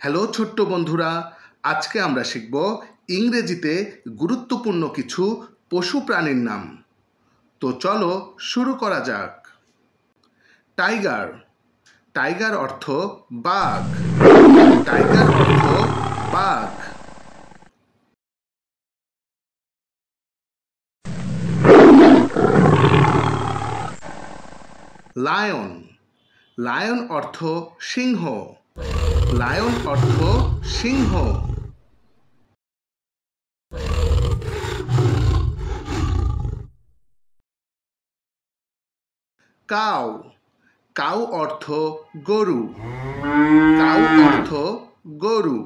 Hello ছোট্ট বন্ধুরা, আজকে আমরা শিখব ইংরেজিতে গুরুত্বপূর্ণ কিছু পশু প্রাণীর নাম। তো চলো শুরু করা যাক। টাইগার। টাইগার অর্থ বাঘ। টাইগার অর্থ বাঘ। লায়ন। লায়ন অর্থ সিংহ। লায়ন অর্থ সিংহ। কাউ। কাউ অর্থ গরু। কাউ অর্থ গরু।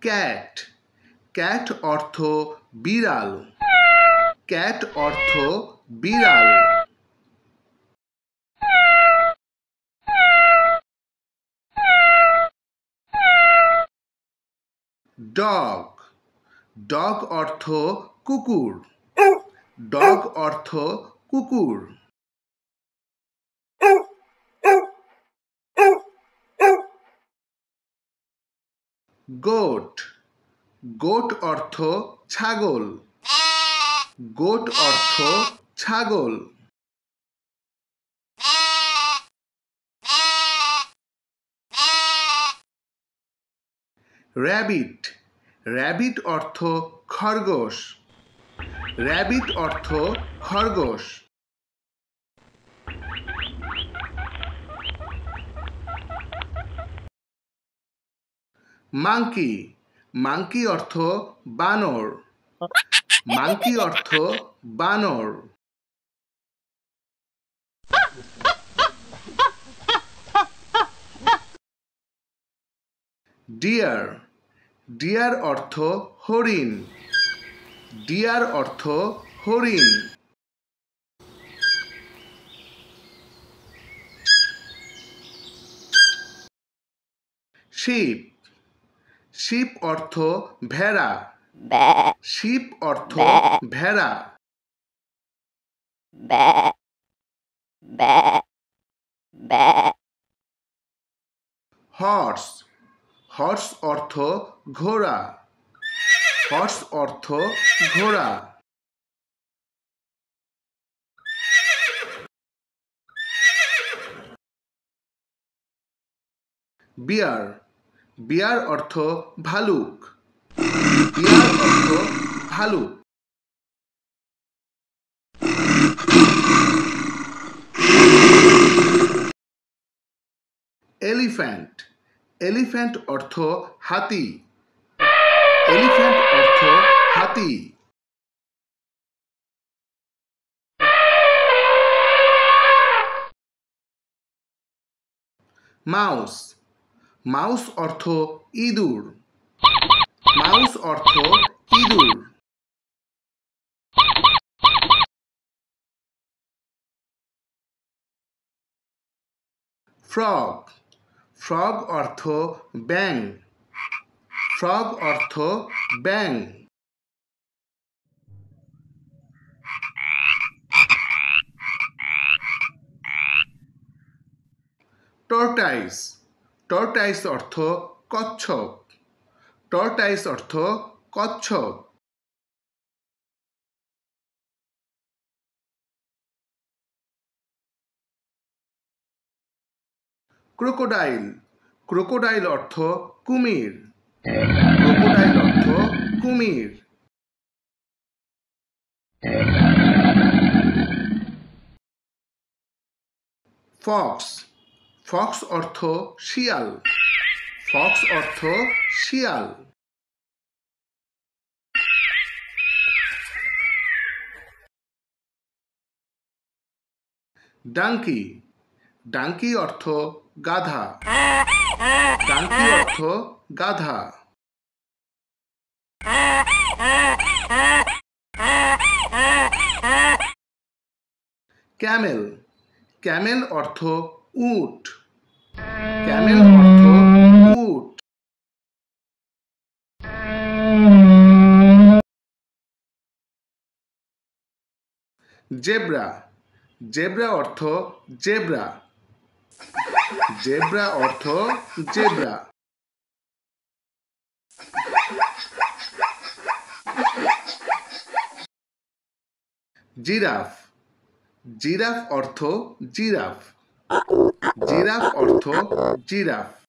ক্যাট। ক্যাট অর্থ বিড়াল। ক্যাট অর্থ বিড়াল। ডগ। ডগ অর্থ কুকুর। ডগ অর্থ কুকুর। গোট। গোট অর্থ ছাগল। গোট অর্থ ছাগল। র্যাবিট। র্যাবিট অর্থ খরগোশ। র্যাবিট অর্থ খরগোশ। মাংকি। মাংকি অর্থ বানর। মাংকি অর্থ বানর। ডিয়ার। ডিয়ার অর্থ হরিণ। ডিয়ার অর্থ হরিণ। শিপ। শিপ অর্থ ভেড়া। শিপ অর্থ ভেড়া। হর্স। হর্স অর্থ ঘোড়া। হর্স অর্থ ঘোড়া। বিয়ার। বিয়ার অর্থ ভালুক। বিয়ার অর্থ ভালুক। এলিফ্যান্ট। এলিফ্যান্ট অর্থ হাতি। এলিফ্যান্ট অর্থ হাতি। মাউস। মাউস অর্থ ইঁদুর। মাউস অর্থ ইঁদুর। ফ্রগ। ফ্রগ অর্থ ব্যাঙ। ফ্রগ অর্থ ব্যাঙ। টর্টাইস। টর্টাইস অর্থ কচ্ছপ। টর্টাইস অর্থ কচ্ছপ। ক্রোকোডাইল। ক্রোকোডাইল অর্থ কুমির। ক্রোকোডাইল অর্থ কুমির। ফক্স। ফক্স অর্থ শিয়াল। ফক্স অর্থ শিয়াল। ডাঙ্কি। ডাঙ্কি অর্থ গাধা। ডাঙ্কি অর্থ গাধা। ক্যামেল। ক্যামেল অর্থ উট। ক্যামেল অর্থ উট। জেব্রা। জেব্রা অর্থ জেব্রা। জেব্রা অর্থ জেব্রা। জিরাফ। জিরাফ অর্থ জিরাফ। জিরাফ অর্থ জিরাফ।